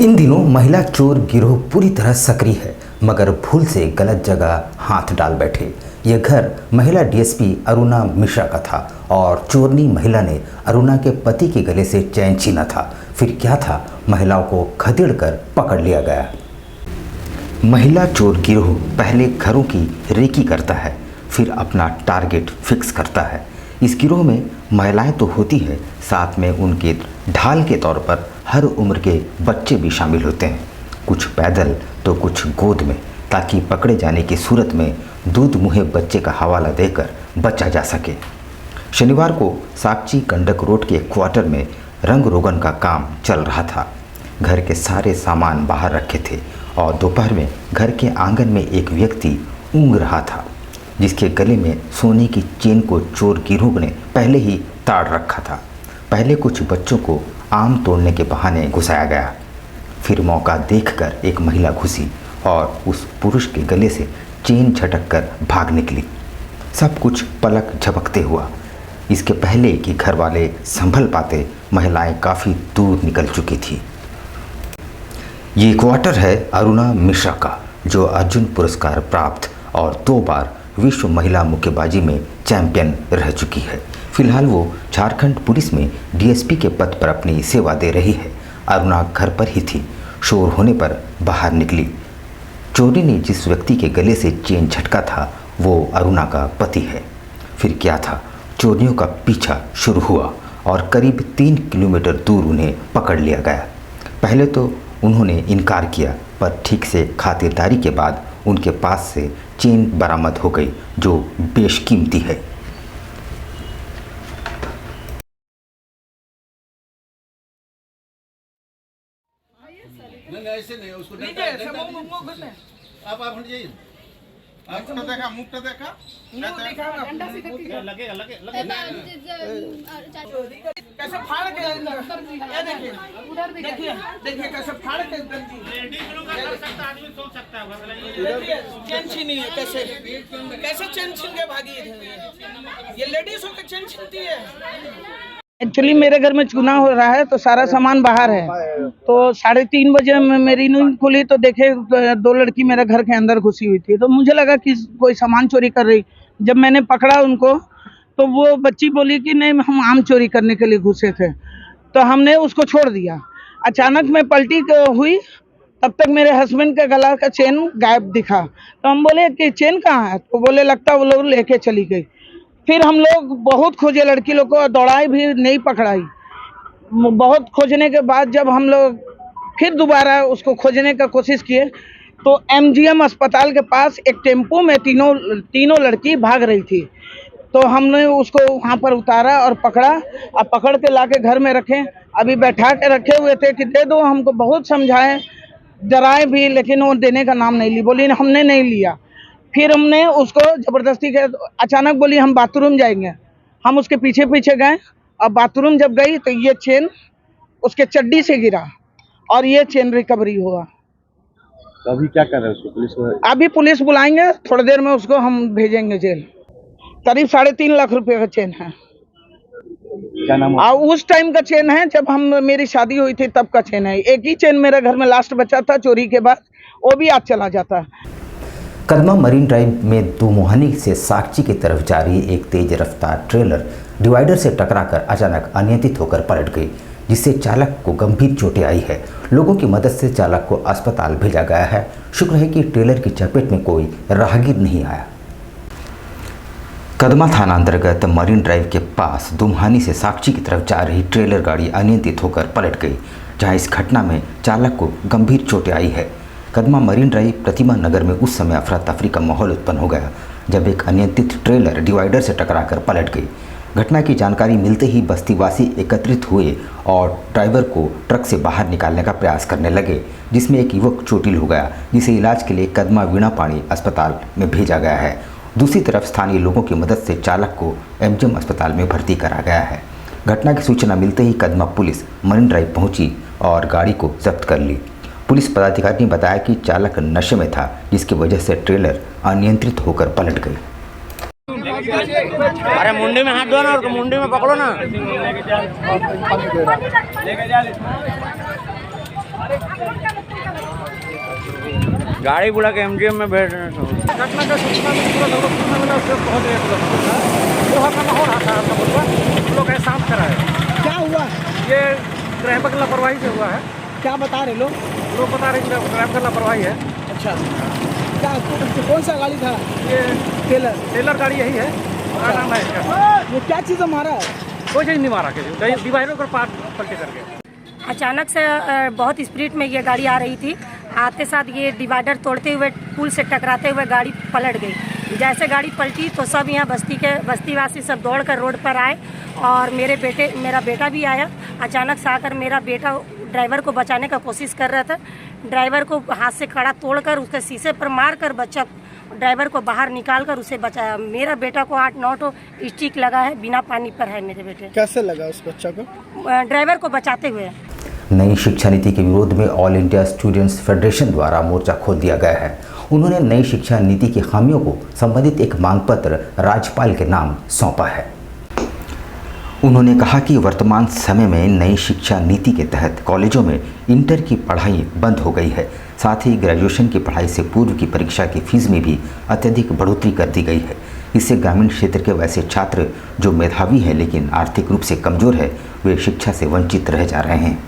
इन दिनों महिला चोर गिरोह पूरी तरह सक्रिय है, मगर भूल से गलत जगह हाथ डाल बैठे। यह घर महिला डीएसपी अरुणा मिश्रा का था और चोरनी महिला ने अरुणा के पति के गले से चैन छीना था। फिर क्या था, महिलाओं को खदेड़कर पकड़ लिया गया। महिला चोर गिरोह पहले घरों की रेकी करता है, फिर अपना टारगेट फिक्स करता है। इस गिरोह में महिलाएं तो होती है, साथ में उनके ढाल के तौर पर हर उम्र के बच्चे भी शामिल होते हैं, कुछ पैदल तो कुछ गोद में, ताकि पकड़े जाने की सूरत में दूध मुहे बच्चे का हवाला देकर बचा जा सके। शनिवार को साकची गंडक रोड के क्वार्टर में रंग रोगन का काम चल रहा था। घर के सारे सामान बाहर रखे थे और दोपहर में घर के आंगन में एक व्यक्ति ऊँग रहा था, जिसके गले में सोने की चेन को चोर गिरोह ने पहले ही ताड़ रखा था। पहले कुछ बच्चों को आम तोड़ने के बहाने घुसाया गया, फिर मौका देखकर एक महिला घुसी और उस पुरुष के गले से चेन झटक कर भाग निकली। सब कुछ पलक झपकते हुआ। इसके पहले कि घर वाले संभल पाते, महिलाएं काफ़ी दूर निकल चुकी थी। ये क्वार्टर है अरुणा मिश्रा का, जो अर्जुन पुरस्कार प्राप्त और 2 बार विश्व महिला मुक्केबाजी में चैंपियन रह चुकी है। फिलहाल वो झारखंड पुलिस में डीएसपी के पद पर अपनी सेवा दे रही है। अरुणा घर पर ही थी। शोर होने पर बाहर निकली। चोरी ने जिस व्यक्ति के गले से चेन झटका था, वो अरुणा का पति है। फिर क्या था, चोरियों का पीछा शुरू हुआ और करीब 3 किलोमीटर दूर उन्हें पकड़ लिया गया। पहले तो उन्होंने इनकार किया, पर ठीक से खातिरदारी के बाद उनके पास से चेन बरामद हो गई, जो बेशकीमती है। नहीं ऐसे नहीं, उसको आप हट जाइए। आपको देखा, मुख तो देखा, लगेगा कैसे फाड़ के, ये देखिए देखिए कैसे फाड़ के आदमी सोच सकता है। चेन छीनी है, कैसे चेन छीन के भागी है। ये लेडीज होकर चेन छीनती है। एक्चुअली मेरे घर में चुनाव हो रहा है, तो सारा सामान बाहर है। तो 3:30 बजे मेरी नींद खुली तो देखे 2 लड़की मेरे घर के अंदर घुसी हुई थी। तो मुझे लगा कि कोई सामान चोरी कर रही। जब मैंने पकड़ा उनको, तो वो बच्ची बोली कि नहीं, हम आम चोरी करने के लिए घुसे थे। तो हमने उसको छोड़ दिया। अचानक मैं पलटी हुई, तब तक मेरे हस्बैंड का गला का चेन गायब दिखा। तो हम बोले कि चेन कहाँ है, तो बोले लगता वो लोग लेके चली गई। फिर हम लोग बहुत खोजे, लड़की लोग को दौड़ाई भी नहीं पकड़ाई। बहुत खोजने के बाद जब हम लोग फिर दोबारा उसको खोजने का कोशिश किए, तो एमजीएम अस्पताल के पास एक टेम्पो में तीनों लड़की भाग रही थी। तो हमने उसको वहाँ पर उतारा और पकड़ा। अब पकड़ के लाके घर में रखे। अभी बैठा के रखे हुए थे कि दे दो, हमको बहुत समझाए, डराए भी, लेकिन वो देने का नाम नहीं ली। बोली हमने नहीं लिया। फिर हमने उसको जबरदस्ती के, अचानक बोली हम बाथरूम जाएंगे। हम उसके पीछे पीछे गए। अब बाथरूम जब गई तो ये चेन उसके चड्डी से गिरा और ये चेन रिकवरी हुआ। तो अभी क्या कर रहे हैं उसको पुलिस? अभी पुलिस बुलाएंगे, थोड़ी देर में उसको हम भेजेंगे जेल। करीब 3.5 लाख रुपए का चेन है। क्या नाम? उस टाइम का चेन है जब मेरी शादी हुई थी, तब का चेन है। एक ही चेन मेरे घर में लास्ट बचा था चोरी के बाद, वो भी आज चला जाता है। कदमा मरीन ड्राइव में दुमोहनी से साकची की तरफ जा रही एक तेज रफ्तार ट्रेलर डिवाइडर से टकराकर अचानक अनियंत्रित होकर पलट गई, जिससे चालक को गंभीर चोटें आई है। लोगों की मदद से चालक को अस्पताल भेजा गया है। शुक्र है कि ट्रेलर की चपेट में कोई राहगीर नहीं आया। कदमा थाना अंतर्गत मरीन ड्राइव के पास दुमहानी से साकची की तरफ जा रही ट्रेलर गाड़ी अनियंत्रित होकर पलट गई, जहां इस घटना में चालक को गंभीर चोटें आई है। कदमा मरीन ड्राइव प्रतिमा नगर में उस समय अफरा तफरी का माहौल उत्पन्न हो गया, जब एक अनियंत्रित ट्रेलर डिवाइडर से टकराकर पलट गई। घटना की जानकारी मिलते ही बस्तीवासी एकत्रित हुए और ड्राइवर को ट्रक से बाहर निकालने का प्रयास करने लगे, जिसमें एक युवक चोटिल हो गया, जिसे इलाज के लिए कदमा वीणा पाणी अस्पताल में भेजा गया है। दूसरी तरफ स्थानीय लोगों की मदद से चालक को एमजीएम अस्पताल में भर्ती करा गया है। घटना की सूचना मिलते ही कदमा पुलिस मरीन ड्राइव पहुंची और गाड़ी को जब्त कर ली। पुलिस पदाधिकारी ने बताया कि चालक नशे में था, जिसकी वजह से ट्रेलर अनियंत्रित होकर पलट गई। अरे मुंडी में हाथ दो ना, और मुंडी में पकड़ो ना। गाड़ी बुला के एमजीएम में भेज रहे हैं। घटना का सूचना में पूरा लोग मिला, उससे पहुंच गए तुरंत। वो हमें हो रहा था आपका मुद्दा, हम लोग ऐसा शांत कराए। क्या हुआ? ये ड्राइवर की लापरवाही से हुआ है। क्या बता रहे लोग? लोग बता रहे हैं ड्राइवर की लापरवाही है। अच्छा, क्या कौन सा गाड़ी था? ये टेलर गाड़ी यही है। क्या नाम है इसका? ये क्या चीज़ मारा है? कोई चीज़ नहीं मारा, किसी डिवाइडर पर पार पलटे करके। अचानक से बहुत स्पीड में ये गाड़ी आ रही थी। आते साथ ये डिवाइडर तोड़ते हुए पुल से टकराते हुए गाड़ी पलट गई। जैसे गाड़ी पलटी तो सब यहाँ बस्तीवासी सब दौड़कर रोड पर आए और मेरा बेटा भी आया। अचानक से आकर मेरा बेटा ड्राइवर को बचाने का कोशिश कर रहा था। ड्राइवर को हाथ से कड़ा तोड़कर उसके शीशे पर मारकर बच्चा ड्राइवर को बाहर निकालकर उसे बचाया। मेरा बेटा को 8-9 तो स्टिक लगा है, बिना पानी पर है मेरे बेटे। कैसे लगा उस बच्चा को? ड्राइवर को बचाते हुए। नई शिक्षा नीति के विरोध में ऑल इंडिया स्टूडेंट्स फेडरेशन द्वारा मोर्चा खोल दिया गया है। उन्होंने नई शिक्षा नीति की खामियों को संबंधित एक मांग पत्र राज्यपाल के नाम सौंपा है। उन्होंने कहा कि वर्तमान समय में नई शिक्षा नीति के तहत कॉलेजों में इंटर की पढ़ाई बंद हो गई है। साथ ही ग्रेजुएशन की पढ़ाई से पूर्व की परीक्षा की फीस में भी अत्यधिक बढ़ोतरी कर दी गई है। इससे ग्रामीण क्षेत्र के वैसे छात्र जो मेधावी हैं लेकिन आर्थिक रूप से कमज़ोर है, वे शिक्षा से वंचित रह जा रहे हैं।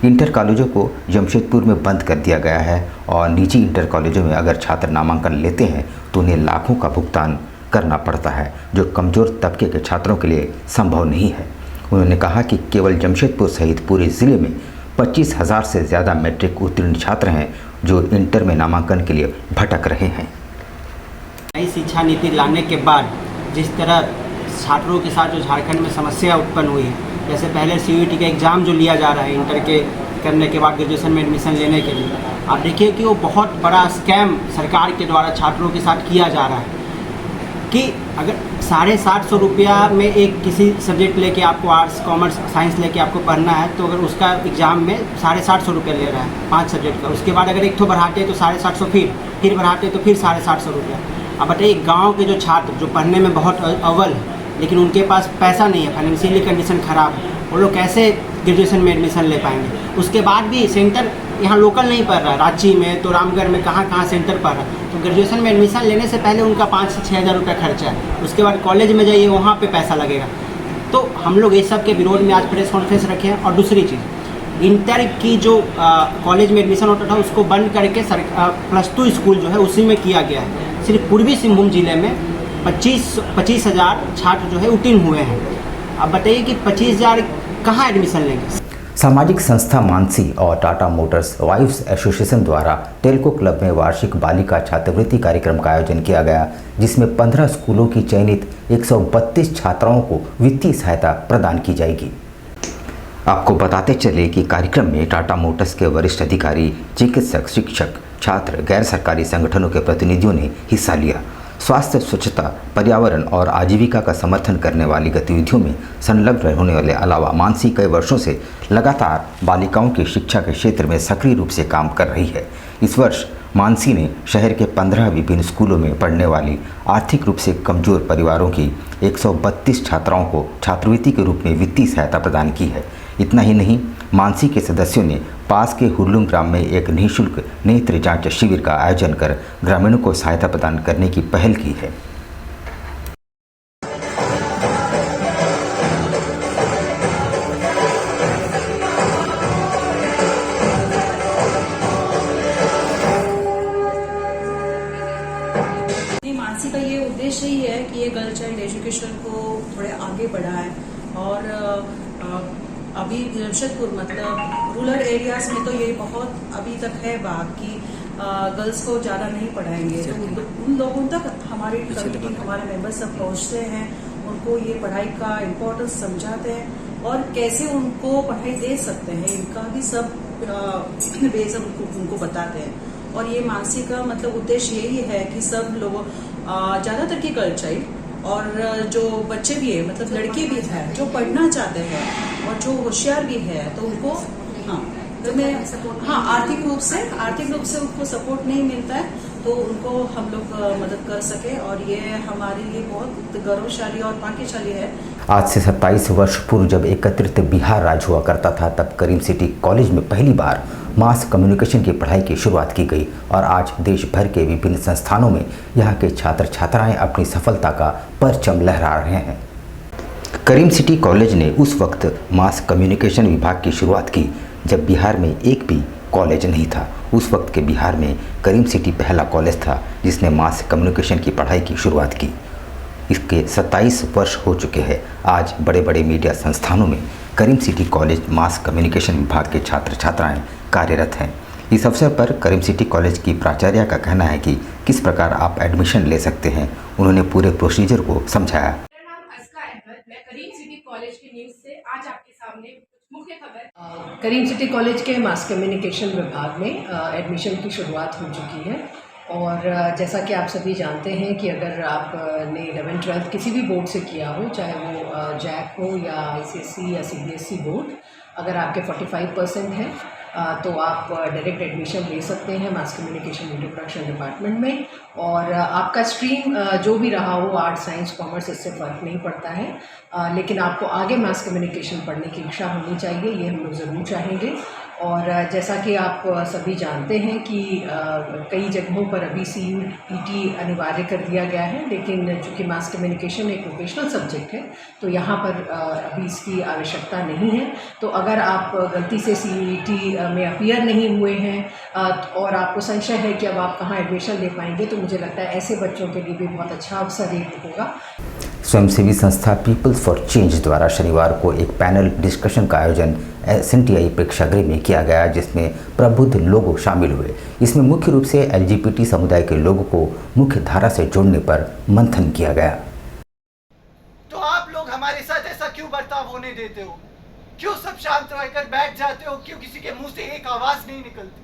इंटर कॉलेजों को जमशेदपुर में बंद कर दिया गया है और निजी इंटर कॉलेजों में अगर छात्र नामांकन लेते हैं तो उन्हें लाखों का भुगतान करना पड़ता है, जो कमज़ोर तबके के छात्रों के लिए संभव नहीं है। उन्होंने कहा कि केवल जमशेदपुर सहित पूरे ज़िले में 25,000 से ज़्यादा मैट्रिक उत्तीर्ण छात्र हैं जो इंटर में नामांकन के लिए भटक रहे हैं। नई शिक्षा नीति लाने के बाद जिस तरह छात्रों के साथ जो झारखंड में समस्या उत्पन्न हुई है, जैसे पहले CUET का एग्ज़ाम जो लिया जा रहा है इंटर के करने के बाद ग्रेजुएशन में एडमिशन लेने के लिए, आप देखिए कि वो बहुत बड़ा स्कैम सरकार के द्वारा छात्रों के साथ किया जा रहा है कि अगर 750 रुपया में एक किसी सब्जेक्ट लेके आपको आर्ट्स कॉमर्स साइंस लेके आपको पढ़ना है तो अगर उसका एग्ज़ाम में 750 रुपया ले रहा है 5 सब्जेक्ट का। उसके बाद अगर एक तो बढ़ाते हैं तो 750, फिर बढ़ाते तो फिर 750 रुपया। अब बताइए गाँव के जो छात्र जो पढ़ने में बहुत अव्वल है लेकिन उनके पास पैसा नहीं है, फाइनेंशियली कंडीशन ख़राब है, वो लोग कैसे ग्रेजुएशन में एडमिशन ले पाएंगे? उसके बाद भी सेंटर यहाँ लोकल नहीं पढ़ रहा है, रांची में तो रामगढ़ में कहाँ सेंटर पढ़ रहा है। तो ग्रेजुएशन में एडमिशन लेने से पहले उनका 5 से 6 हज़ार रुपया खर्चा है। उसके बाद कॉलेज में जाइए, वहाँ पे पैसा लगेगा। तो हम लोग इस सब के विरोध में आज प्रेस कॉन्फ्रेंस रखे हैं। और दूसरी चीज़, इंटर की जो कॉलेज में एडमिशन होता था उसको बंद करके +2 स्कूल जो है उसी में किया गया है। सिर्फ पूर्वी सिंहभूम जिले में 25,000 छात्र जो है उत्तीर्ण हुए हैं। अब बताइए कि 25,000 कहाँ एडमिशन लेंगे? सामाजिक संस्था मानसी और टाटा मोटर्स वाइव्स एसोसिएशन द्वारा टेल्को क्लब में वार्षिक बालिका छात्रवृत्ति कार्यक्रम का आयोजन किया गया, जिसमें 15 स्कूलों की चयनित 132 छात्राओं को वित्तीय सहायता प्रदान की जाएगी। आपको बताते चले कि कार्यक्रम में टाटा मोटर्स के वरिष्ठ अधिकारी, चिकित्सक, शिक्षक, छात्र, गैर सरकारी संगठनों के प्रतिनिधियों ने हिस्सा लिया। स्वास्थ्य, स्वच्छता, पर्यावरण और आजीविका का समर्थन करने वाली गतिविधियों में संलग्न होने वाले अलावा मानसी कई वर्षों से लगातार बालिकाओं की शिक्षा के क्षेत्र में सक्रिय रूप से काम कर रही है। इस वर्ष मानसी ने शहर के 15 विभिन्न स्कूलों में पढ़ने वाली आर्थिक रूप से कमजोर परिवारों की 132 छात्राओं को छात्रवृत्ति के रूप में वित्तीय सहायता प्रदान की है। इतना ही नहीं, मानसी के सदस्यों ने पास के हुरलुंग ग्राम में एक निःशुल्क नेत्र जांच शिविर का आयोजन कर ग्रामीणों को सहायता प्रदान करने की पहल की है। मानसी का ये उद्देश्य ही है कि ये गर्ल चाइल्ड एजुकेशन को थोड़े आगे बढ़ाए। और अभी जमशेदपुर मतलब रूरल एरियाज में तो ये बहुत अभी तक है बात कि गर्ल्स को ज़्यादा नहीं पढ़ाएंगे, तो उन लोगों तक हमारी कम्युनिटी, हमारे मेंबर्स सब पहुंचते हैं, उनको ये पढ़ाई का इम्पोर्टेंस समझाते हैं और कैसे उनको पढ़ाई दे सकते हैं, इनका भी सब बेस उनको बताते हैं। और ये मानसी का मतलब उद्देश्य यही है कि सब लोग ज़्यादातर की गर्ल चाइल्ड और जो बच्चे भी है मतलब लड़के भी हैं जो पढ़ना चाहते हैं और जो होशियार भी है तो उनको आर्थिक रूप से उनको सपोर्ट नहीं मिलता है तो उनको हम लोग मदद कर सके। और ये हमारे लिए बहुत गौरवशाली और भाग्यशाली है। आज से 27 वर्ष पूर्व जब एकत्रित बिहार राज्य हुआ करता था, तब करीम सिटी कॉलेज में पहली बार मास कम्युनिकेशन की पढ़ाई की शुरुआत की गई और आज देश भर के विभिन्न संस्थानों में यहाँ के छात्र छात्राएं अपनी सफलता का परचम लहरा रहे हैं। करीम सिटी कॉलेज ने उस वक्त मास कम्युनिकेशन विभाग की शुरुआत की जब बिहार में एक भी कॉलेज नहीं था। उस वक्त के बिहार में करीम सिटी पहला कॉलेज था जिसने मास कम्युनिकेशन की पढ़ाई की शुरुआत की। इसके 27 वर्ष हो चुके हैं। आज बड़े बड़े मीडिया संस्थानों में करीम सिटी कॉलेज मास कम्युनिकेशन विभाग के छात्र छात्राएं कार्यरत हैं। इस अवसर पर करीम सिटी कॉलेज की प्राचार्य का कहना है कि किस प्रकार आप एडमिशन ले सकते हैं। उन्होंने पूरे प्रोसीजर को समझाया। मैं करीम सिटी कॉलेज की न्यूज़ से आज आपके सामने मुख्य खबर। करीम सिटी कॉलेज के मास कम्युनिकेशन विभाग में एडमिशन की शुरुआत हो चुकी है और जैसा कि आप सभी जानते हैं कि अगर आपने 11th-12th किसी भी बोर्ड से किया हो, चाहे वो जैक हो या ICSE या CBSE बोर्ड, अगर आपके 45% हैं तो आप डायरेक्ट एडमिशन ले सकते हैं mass communication media production department में। और आपका स्ट्रीम जो भी रहा हो, आर्ट, साइंस, कॉमर्स, इससे फ़र्क नहीं पड़ता है, लेकिन आपको आगे मास कम्युनिकेशन पढ़ने की इच्छा होनी चाहिए, ये हम लोग ज़रूर चाहेंगे। और जैसा कि आप सभी जानते हैं कि कई जगहों पर अभी CUET अनिवार्य कर दिया गया है, लेकिन चूँकि मास कम्युनिकेशन एक वोकेशनल सब्जेक्ट है तो यहाँ पर अभी इसकी आवश्यकता नहीं है। तो अगर आप गलती से CUET में अपीयर नहीं हुए हैं और आपको संशय है कि अब आप कहाँ एडमिशन ले पाएंगे, तो मुझे लगता है ऐसे बच्चों के लिए भी बहुत अच्छा अवसर एक होगा। स्वयंसेवी संस्था पीपल्स फॉर चेंज द्वारा शनिवार को एक पैनल डिस्कशन का आयोजन SNTI प्रेक्षागृह में किया गया जिसमें प्रबुद्ध लोग शामिल हुए। इसमें मुख्य रूप से LGBT समुदाय के लोगों को मुख्य धारा से जोड़ने पर मंथन किया गया। तो आप लोग हमारे साथ ऐसा क्यों बर्ताव होने देते हो? क्यों सब शांत रहकर बैठ जाते हो? क्यों किसी के मुंह से एक आवाज नहीं निकलती?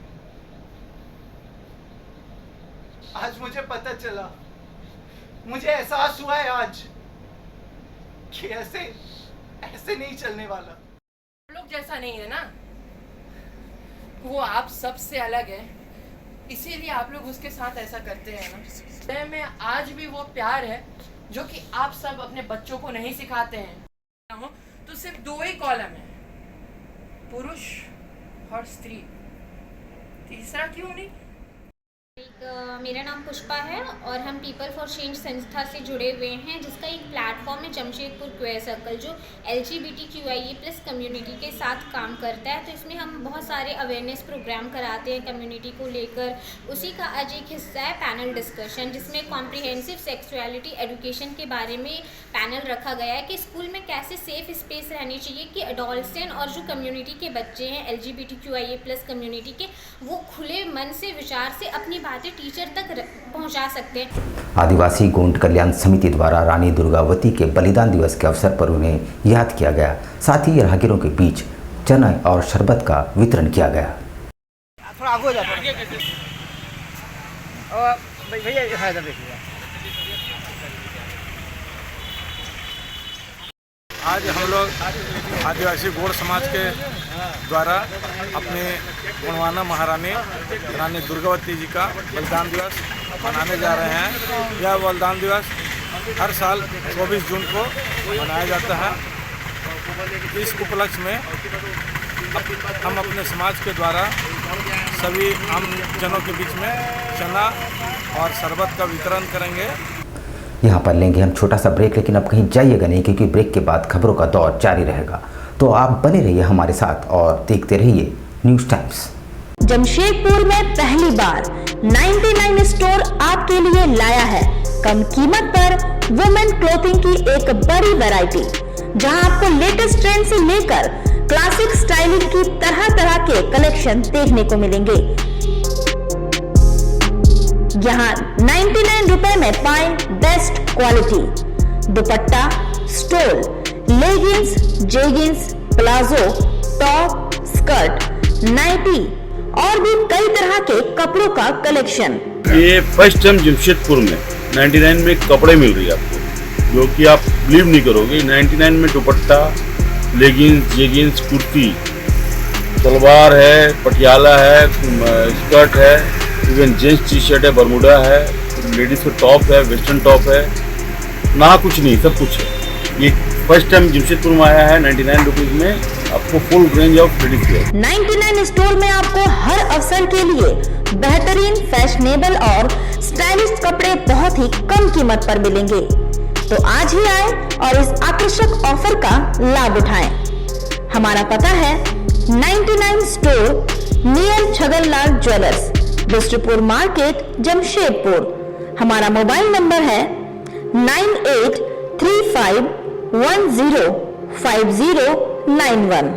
आज मुझे पता चला, मुझे एहसास हुआ है आज कि ऐसे नहीं चलने वाला। लोग जैसा नहीं है ना, वो आप सबसे अलग है, इसीलिए आप लोग उसके साथ ऐसा करते हैं ना। में आज भी वो प्यार है जो कि आप सब अपने बच्चों को नहीं सिखाते हैं। तो सिर्फ 2 ही कॉलम है, पुरुष और स्त्री, तीसरा क्यों नहीं? मेरा नाम पुष्पा है और हम पीपल फॉर चेंज संस्था से जुड़े हुए हैं, जिसका एक प्लेटफॉर्म है जमशेदपुर क्वेयर सर्कल, जो LGBTQIA+ कम्युनिटी के साथ काम करता है। तो इसमें हम बहुत सारे अवेयरनेस प्रोग्राम कराते हैं कम्युनिटी को लेकर। उसी का आज एक हिस्सा है पैनल डिस्कशन, जिसमें कॉम्प्रिहेंसिव सेक्सुअलिटी एजुकेशन के बारे में पैनल रखा गया है कि स्कूल में कैसे सेफ स्पेस रहनी चाहिए कि एडोलसेंट और जो कम्युनिटी के बच्चे हैं LGBTQIA+ कम्युनिटी के, वो खुले मन से विचार से अपनी बातें टीचर तक पहुंचा सकते हैं। आदिवासी गोंड कल्याण समिति द्वारा रानी दुर्गावती के बलिदान दिवस के अवसर पर उन्हें याद किया गया। साथ ही राहगीरों के बीच चना और शरबत का वितरण किया गया। थोड़ा आगे हो जाता है भैया, इधर देखिए। आज हम लोग आदिवासी गौड़ समाज के द्वारा अपने गुणवाना महारानी रानी दुर्गावती जी का बलिदान दिवस मनाने जा रहे हैं। यह बलिदान दिवस हर साल 24 जून को मनाया जाता है। इस उपलक्ष्य में हम अपने समाज के द्वारा सभी आम जनों के बीच में चना और शरबत का वितरण करेंगे। यहाँ पर लेंगे हम छोटा सा ब्रेक, लेकिन अब कहीं जाइएगा नहीं क्योंकि ब्रेक के बाद खबरों का दौर जारी रहेगा। तो आप बने रहिए हमारे साथ और देखते रहिए न्यूज़ टाइम्स। जमशेदपुर में पहली बार 99 स्टोर आपके लिए लाया है कम कीमत पर वुमेन क्लोथिंग की एक बड़ी वैरायटी, जहां आपको लेटेस्ट ट्रेंड से लेकर क्लासिक स्टाइलिंग की तरह तरह के कलेक्शन देखने को मिलेंगे। यहाँ 99 रुपए में पाएं best quality dupatta, stole, leggings, jeggings, palazzo, top, skirt, nightie और भी कई तरह के कपड़ों का कलेक्शन। ये फर्स्ट टाइम जमशेदपुर में 99 में कपड़े मिल रही है आपको, जो कि आप बिलीव नहीं करोगे। 99 में दुपट्टा, लेगिंग्स, जेगिंग्स, कुर्ती, सलवार है, पटियाला है, स्कर्ट है, इवन जेंट्स टी शर्ट है, बरमुडा है, लेडीज का टॉप है, वेस्टर्न टॉप है, ना कुछ नहीं सब कुछ है। ये फर्स्ट टाइम जमशेदपुर में आया है 99 रुपीज़ में। आपको full range of ladies wear. 99 store में आपको हर अवसर के लिए बेहतरीन, फैशनेबल और स्टाइलिश कपड़े बहुत ही कम कीमत पर मिलेंगे। तो आज ही आए और इस आकर्षक ऑफर का लाभ उठाएं। हमारा पता है 99 store near Chhaganlal jewellers, Bistupur market, Jamshedpur. हमारा मोबाइल नंबर है 9835105091।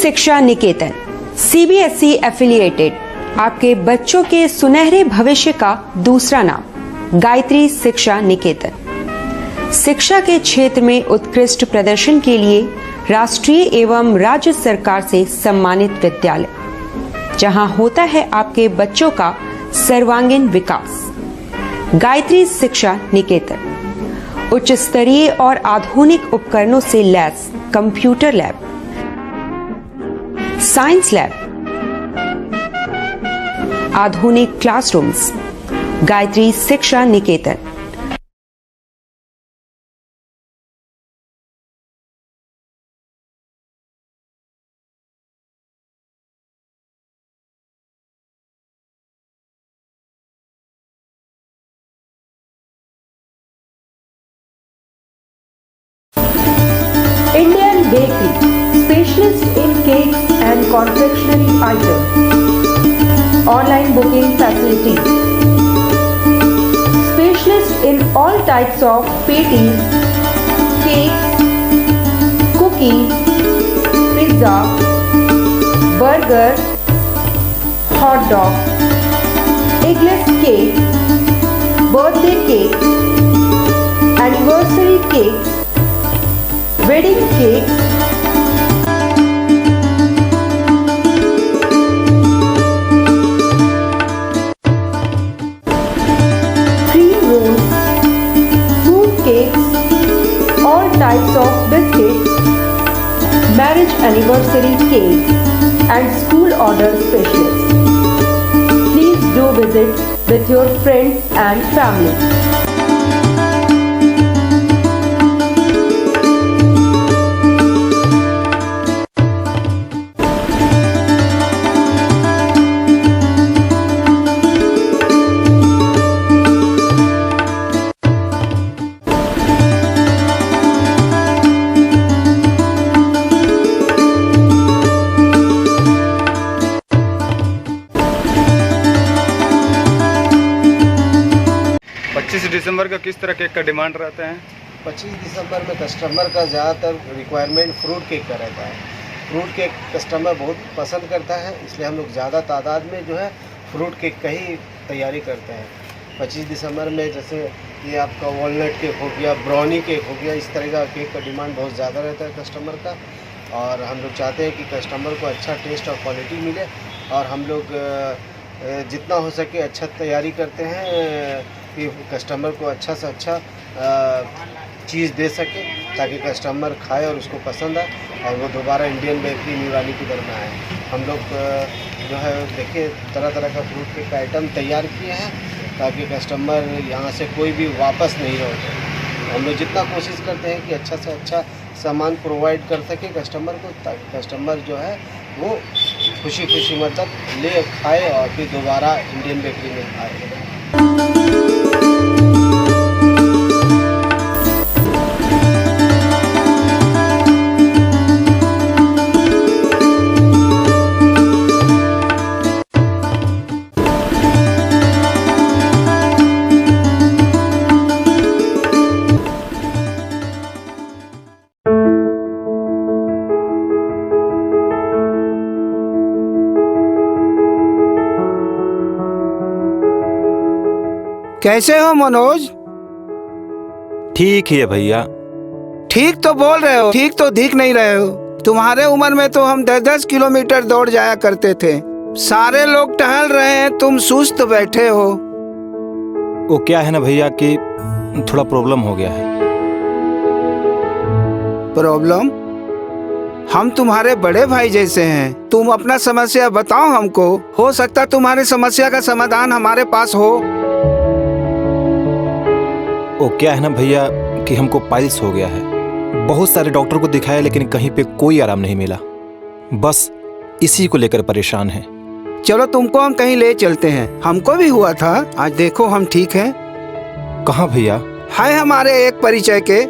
शिक्षा निकेतन सीबीएसई एफिलिएटेड आपके बच्चों के सुनहरे भविष्य का दूसरा नाम गायत्री शिक्षा निकेतन। शिक्षा के क्षेत्र में उत्कृष्ट प्रदर्शन के लिए राष्ट्रीय एवं राज्य सरकार से सम्मानित विद्यालय, जहां होता है आपके बच्चों का सर्वांगीण विकास। गायत्री शिक्षा निकेतन उच्च स्तरीय और आधुनिक उपकरणों से lace computer lab, science lab, आधुनिक क्लासरूम्स। गायत्री शिक्षा निकेतन। Indian Bakery, specialist in cakes and confectionery items. Online booking facilities. Specialist in all types of patties, cakes, cookies, pizza, burger, hot dog, eggless cake, birthday cake, anniversary cakes, wedding cakes, cream rolls, fruit cakes, all types of biscuits, marriage anniversary cakes, and school order specialists. Please do visit with your friends and family. दिसंबर का किस तरह cake का demand रहता है? 25 दिसंबर में customer का ज़्यादातर requirement fruit cake का रहता है। फ्रूट केक कस्टमर बहुत पसंद करता है, इसलिए हम लोग ज़्यादा तादाद में जो है फ्रूट केक का ही तैयारी करते हैं। 25 दिसंबर में जैसे ये आपका वॉलनट केक हो गया, ब्राउनी केक हो गया, इस तरह का केक का डिमांड बहुत ज़्यादा रहता है कस्टमर का। और हम लोग चाहते हैं कि कस्टमर को अच्छा टेस्ट और क्वालिटी मिले, और हम लोग जितना हो सके अच्छा तैयारी करते हैं कि कस्टमर को अच्छा से अच्छा चीज़ दे सके, ताकि कस्टमर खाए और उसको पसंद आए और वो दोबारा इंडियन बेकरी न्यूरानी की तरफ में आए। हम लोग जो है देखिए तरह तरह का फ्रूट केक का आइटम तैयार किए हैं, ताकि कस्टमर यहाँ से कोई भी वापस नहीं लौटे। हम लोग जितना कोशिश करते हैं कि अच्छा से अच्छा सामान प्रोवाइड कर सके कस्टमर को, ताकि कस्टमर जो है वो खुशी खुशी मतलब ले खाए और फिर दोबारा इंडियन बेकरी में आए। कैसे हो मनोज? ठीक ही है भैया। ठीक तो बोल रहे हो, ठीक तो दिख नहीं रहे हो। तुम्हारे उम्र में तो हम 10-10 किलोमीटर दौड़ जाया करते थे। सारे लोग टहल रहे हैं, तुम सुस्त बैठे हो। वो क्या है ना भैया कि थोड़ा प्रॉब्लम हो गया है। प्रॉब्लम? हम तुम्हारे बड़े भाई जैसे हैं, तुम अपना समस्या बताओ हमको, हो सकता तुम्हारी समस्या का समाधान हमारे पास हो। वो क्या है ना भैया कि हमको पाइल्स हो गया है। बहुत सारे डॉक्टर को दिखाया लेकिन कहीं पे कोई आराम नहीं मिला। बस इसी को लेकर परेशान है। चलो तुमको हम कहीं ले चलते हैं, हमको भी हुआ था। आज देखो हम ठीक हैं। कहाँ भैया? है हमारे एक परिचय के।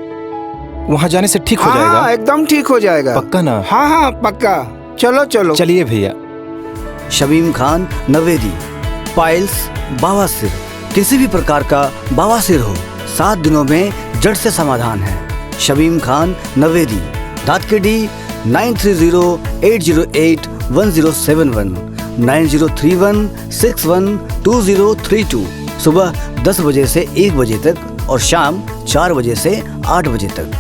वहाँ जाने से ठीक हो जाएगा? हाँ, एकदम ठीक हो जाएगा। पक्का ना? हाँ हाँ पक्का। चलो चलो। चलिए भैया। शमीम खान नवेदी, पाइल्स, बवासीर, किसी भी प्रकार का बवासीर हो 7 दिनों में जड़ से समाधान है। शमीम खान नवेदी, दातकेडी 9308081071 9031612032। सुबह 10 बजे से 1 बजे तक और शाम 4 बजे से 8 बजे तक।